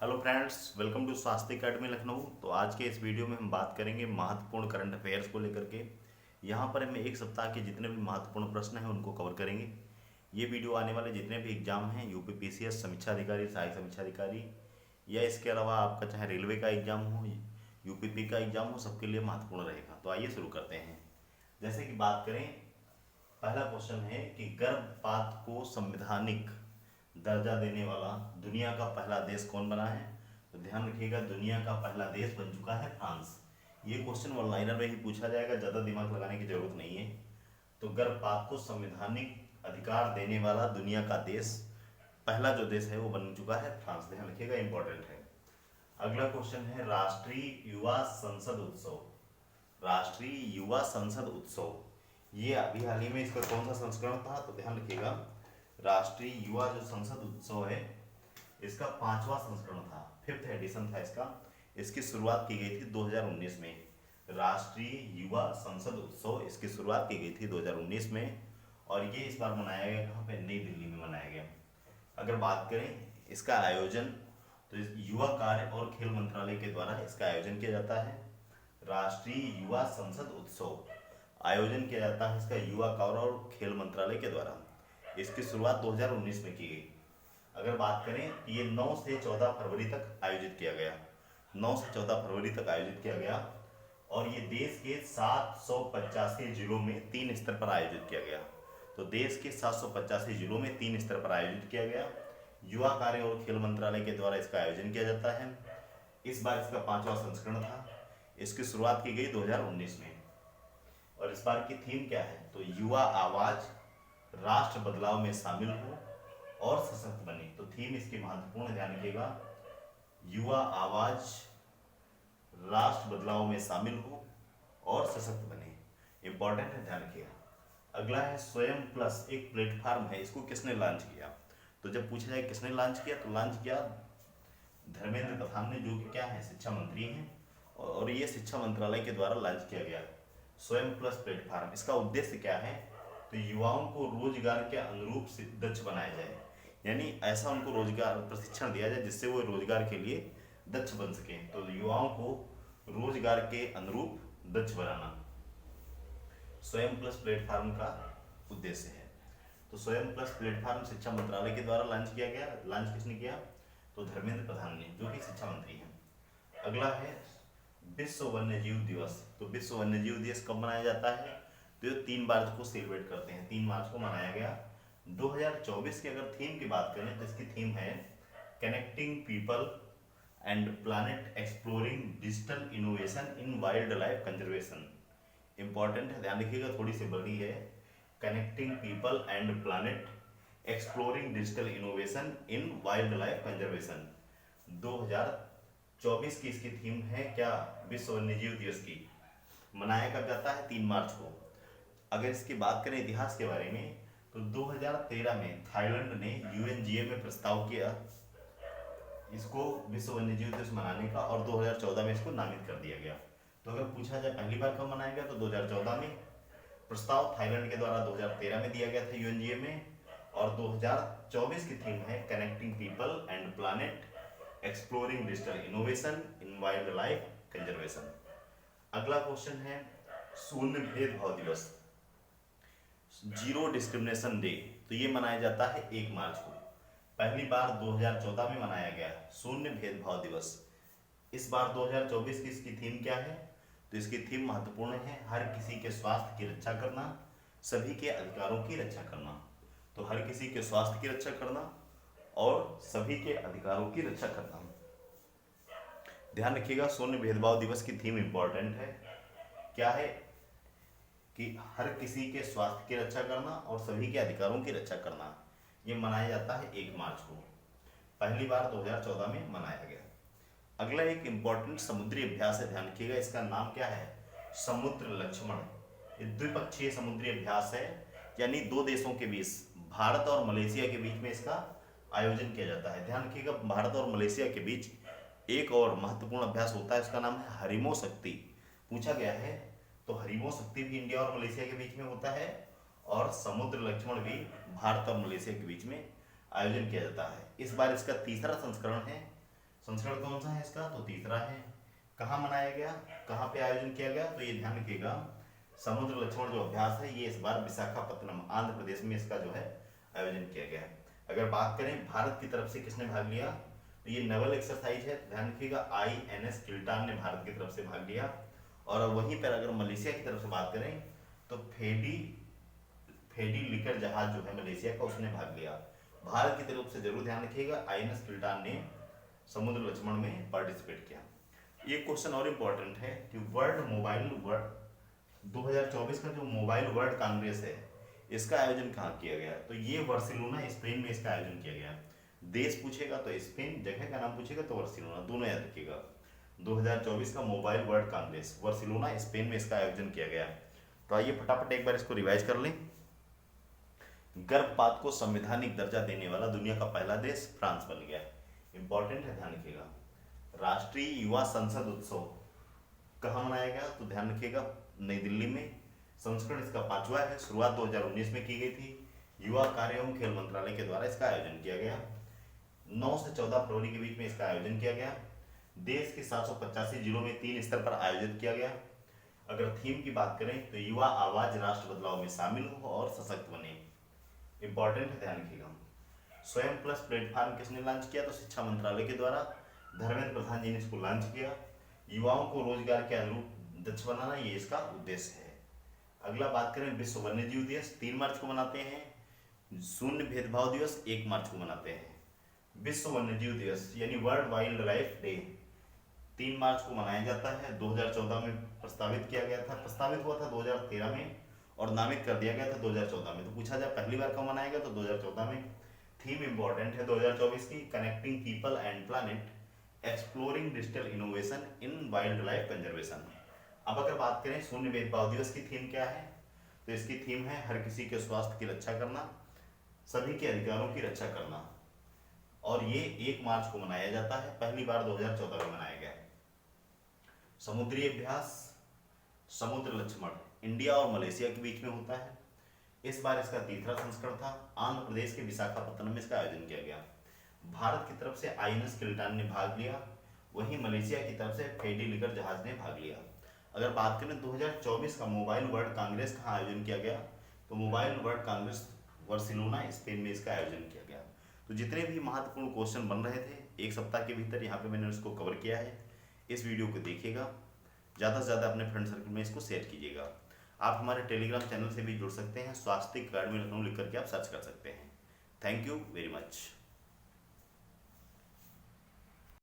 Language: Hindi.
हेलो फ्रेंड्स, वेलकम टू स्वास्थ्य अकेडमी लखनऊ। तो आज के इस वीडियो में हम बात करेंगे महत्वपूर्ण करंट अफेयर्स को लेकर के। यहाँ पर हम एक सप्ताह के जितने भी महत्वपूर्ण प्रश्न हैं उनको कवर करेंगे। ये वीडियो आने वाले जितने भी एग्जाम हैं, यूपी पीसीएस समीक्षा अधिकारी, सहायक समीक्षा अधिकारी, या इसके अलावा आपका चाहे रेलवे का एग्जाम हो, यूपीपी का एग्जाम हो, सबके लिए महत्वपूर्ण रहेगा। तो आइए शुरू करते हैं। जैसे कि बात करें, पहला क्वेश्चन है कि गर्भपात को संवैधानिक दर्जा देने वाला दुनिया का पहला देश कौन बना है। तो ध्यान रखिएगा, दुनिया का पहला देश बन चुका है फ्रांस। ये क्वेश्चन वन लाइनर में ही पूछा जाएगा, ज़्यादा दिमाग लगाने की जरूरत नहीं है। तो गर्भपात को संवैधानिक अधिकार देने वाला दुनिया का देश, पहला जो देश है वो बन चुका है फ्रांस। ध्यान रखिएगा, इंपॉर्टेंट है। अगला क्वेश्चन है राष्ट्रीय युवा संसद उत्सव। राष्ट्रीय युवा संसद उत्सव ये अभी हाल ही में इसका कौन सा संस्करण था। तो ध्यान रखिएगा, राष्ट्रीय युवा जो संसद उत्सव है इसका 5वां संस्करण था, 5th एडिशन था इसका। इसकी शुरुआत की गई थी 2019 में। राष्ट्रीय युवा संसद उत्सव इसकी शुरुआत की गई थी 2019 में, और ये इस बार मनाया गया कहाँ पे, नई दिल्ली में मनाया गया। अगर बात करें इसका आयोजन, तो इस युवा कार्य और खेल मंत्रालय के द्वारा इसका आयोजन किया जाता है। राष्ट्रीय युवा संसद उत्सव आयोजन किया जाता है इसका युवा कार्य और खेल मंत्रालय के द्वारा। इसकी शुरुआत 2019 में की गई। अगर बात करें, ये 9 से 14 फरवरी तक आयोजित किया गया। 9 से 14 फरवरी तक आयोजित किया गया, और ये देश के 785 जिलों में 3 स्तर पर आयोजित किया गया। तो देश के 785 जिलों में 3 स्तर पर आयोजित किया गया। युवा कार्य और खेल मंत्रालय के द्वारा इसका आयोजन किया जाता है। इस बार इसका 5वां संस्करण था। इसकी शुरुआत की गई 2019 में। और इस बार की थीम क्या है, तो युवा आवाज राष्ट्र बदलाव में शामिल हो और सशक्त बने। तो थीम इसकी महत्वपूर्ण, ध्यान रखिएगा, युवा आवाज राष्ट्र बदलाव में शामिल हो और सशक्त बने। इंपॉर्टेंट है, ध्यान रखिएगा। अगला है स्वयं प्लस, एक प्लेटफॉर्म है, इसको किसने लॉन्च किया। तो जब पूछा जाए किसने लॉन्च किया, तो लॉन्च किया धर्मेंद्र प्रधान ने, जो कि क्या है, शिक्षा मंत्री हैं, और ये शिक्षा मंत्रालय के द्वारा लॉन्च किया गया स्वयं प्लस प्लेटफॉर्म। इसका उद्देश्य क्या है, तो युवाओं को रोजगार के अनुरूप से दक्ष बनाया जाए, यानी ऐसा उनको रोजगार प्रशिक्षण दिया जाए जिससे वो रोजगार के लिए दक्ष बन सके। तो युवाओं को रोजगार के अनुरूप दक्ष बनाना स्वयं प्लस प्लेटफॉर्म का उद्देश्य है। तो स्वयं प्लस प्लेटफॉर्म शिक्षा मंत्रालय के द्वारा लॉन्च किया गया। लॉन्च किसने किया, तो धर्मेंद्र प्रधान ने, जो कि शिक्षा मंत्री हैं। अगला है विश्व वन्य जीव दिवस। तो विश्व वन्य जीव दिवस कब मनाया जाता है, तो ये 3 मार्च को सेलिब्रेट करते हैं। 3 मार्च को मनाया गया। 2024 की अगर थीम की बात करें, तो इसकी थीम है connecting people and planet exploring digital innovation in wild life conservation. Important है, ध्यान रखिएगा, थोड़ी सी बड़ी है। Connecting people and planet exploring digital innovation in wild life conservation. 2024 की इसकी थीम है क्या, विश्व वन्यजीव दिवस की। मनाया कब जाता है, 3 मार्च को। अगर इसकी बात करें इतिहास के बारे में, तो 2013 में थाईलैंड ने यूएनजीए में प्रस्ताव किया इसको विश्व वन्यजीव दिवस मनाने का, और 2014 में इसको नामित कर दिया गया। तो अगर पूछा जाए पहली बार कब मनाया गया, तो 2014 में। प्रस्ताव थाईलैंड के द्वारा 2013 में दिया गया था यूएनजीए में, और 2024 की थीम है connecting people and planet exploring digital innovation in wild life conservation. अगला क्वेश्चन है शून्य भेदभाव दिवस, जीरो डिस्क्रिमिनेशन डे। तो ये मनाया जाता है 1 मार्च को। पहली बार 2014 में मनाया गया शून्य भेदभाव दिवस। इस बार 2024 की इसकी थीम क्या है, तो इसकी थीम महत्वपूर्ण है, हर किसी के स्वास्थ्य की रक्षा करना, सभी के अधिकारों की रक्षा करना। तो हर किसी के स्वास्थ्य की रक्षा करना और सभी के अधिकारों की रक्षा करना। ध्यान रखिएगा, शून्य भेदभाव दिवस की थीम इंपॉर्टेंट है। क्या है कि हर किसी के स्वास्थ्य की रक्षा करना और सभी के अधिकारों की रक्षा करना। ये मनाया जाता है 1 मार्च को। पहली बार 2014 में मनाया गया। अगला एक इंपॉर्टेंट समुद्री अभ्यास है, ध्यान रखिएगा, इसका नाम क्या है, समुद्र लक्ष्मण। ये द्विपक्षीय समुद्री अभ्यास है, यानी 2 देशों के बीच, भारत और मलेशिया के बीच में इसका आयोजन किया जाता है। ध्यान रखिएगा, भारत और मलेशिया के बीच एक और महत्वपूर्ण अभ्यास होता है, उसका नाम है हरिमो शक्ति। पूछा गया है, तो हरिमो शक्ति भी इंडिया और मलेशिया के बीच में होता है, और समुद्र लक्ष्मण भी भारत और मलेशिया के बीच में आयोजन किया जाता है। इस बार इसका 3रा संस्करण है। संस्करण कौन सा है इसका? तो तीसरा है। कहाँ मनाया गया, कहाँ पे आयोजन किया गया? तो ये ध्यान रखिएगा, समुद्र लक्ष्मण जो अभ्यास है ये इस बार विशाखापत्तनम आंध्र प्रदेश में इसका जो है आयोजन किया गया है। अगर बात करें भारत की तरफ से किसने भाग लिया, तो ये नेवल एक्सरसाइज है, ध्यान रखिएगा INS किल्टान ने भारत की तरफ से भाग लिया। और वहीं पर अगर मलेशिया की तरफ से बात करें तो फेडी लिकर जहाज जो है मलेशिया का, उसने भाग लिया। भारत की तरफ से जरूर ध्यान रखिएगा INS किल्टान ने समुद्र लक्ष्मण में पार्टिसिपेट किया। ये क्वेश्चन और इम्पोर्टेंट है कि वर्ल्ड 2024 का जो मोबाइल वर्ल्ड कांग्रेस है इसका आयोजन कहाँ किया गया? तो ये बार्सिलोना स्पेन में इसका आयोजन किया गया। देश पूछेगा तो स्पेन, जगह का नाम पूछेगा तो बार्सिलोना, दोनों याद रखिएगा। 2024 का mobile world Congress Barcelona Spain में इसका आयोजन किया गया। तो आइए फटाफट एक बार इसको रिवाइज कर लें। गर्भपात को संवैधानिक दर्जा देने वाला दुनिया का पहला देश फ्रांस बन गया। इंपॉर्टेंट है, ध्यान रखिएगा। राष्ट्रीय युवा संसद उत्सव कहाँ मनाया गया? तो ध्यान रखिएगा नई दिल्ली में। संस्करण इसका 5वां है, शुरुआत 2019 में की गई थी। युवा कार्य एवं खेल मंत्रालय के द्वारा इसका आयोजन किया गया। 9 से 14 फरवरी के बीच में इसका आयोजन किया गया। देश के 785 जिलों में 3 स्तर पर आयोजित किया गया। अगर थीम की बात करें तो युवा आवाज राष्ट्र बदलाव में शामिल हो और सशक्त बने। इंपॉर्टेंट है, ध्यान रखिएगा। स्वयं प्लस प्लेटफॉर्म किसने लॉन्च किया? तो शिक्षा मंत्रालय के द्वारा धर्मेंद्र प्रधान जी ने इसको लॉन्च किया। युवाओं को रोजगार के अनुरूप दक्ष बनाना ये इसका उद्देश्य है। अगला बात करें विश्व वन्य जीव दिवस 3 मार्च को मनाते हैं। शून्य भेदभाव दिवस 1 मार्च को मनाते हैं। विश्व वन्य जीव दिवस यानी वर्ल्ड वाइल्ड लाइफ डे 3 मार्च को मनाया जाता है। 2014 में प्रस्तावित किया गया था, प्रस्तावित हुआ था 2013 में और नामित कर दिया गया था 2014 में। तो पूछा जाए पहली बार कब मनाया गया तो 2014 में। थीम इंपॉर्टेंट है 2024 की, connecting people and planet, exploring digital innovation in wild life conservation. अब अगर बात करें शून्य भेदभाव दिवस की थीम क्या है, तो इसकी थीम है हर किसी के स्वास्थ्य की रक्षा करना, सभी के अधिकारों की रक्षा करना। और ये 1 मार्च को मनाया जाता है, पहली बार 2014 में मनाया गया। समुद्री अभ्यास समुद्र लक्ष्मण इंडिया और मलेशिया के बीच में होता है। इस बार इसका तीसरा संस्करण था। आंध्र प्रदेश के विशाखापत्तनम में इसका आयोजन किया गया। भारत की तरफ से INS किल्टान ने भाग लिया, वहीं मलेशिया की तरफ से फेडी लिकर जहाज ने भाग लिया। अगर बात करें 2024 का मोबाइल वर्ल्ड कांग्रेस कहाँ आयोजन किया गया, तो mobile world Congress Barcelona Spain में इसका आयोजन किया गया। तो जितने भी महत्वपूर्ण क्वेश्चन बन रहे थे एक सप्ताह के भीतर यहाँ पे मैंने उसको कवर किया है। इस वीडियो को देखिएगा, ज़्यादा से ज़्यादा अपने फ्रेंड सर्कल में इसको शेयर कीजिएगा। आप हमारे टेलीग्राम चैनल से भी जुड़ सकते हैं, स्वास्थ्य अकादमी लखनऊ लिख करके आप सर्च कर सकते हैं। Thank you very much.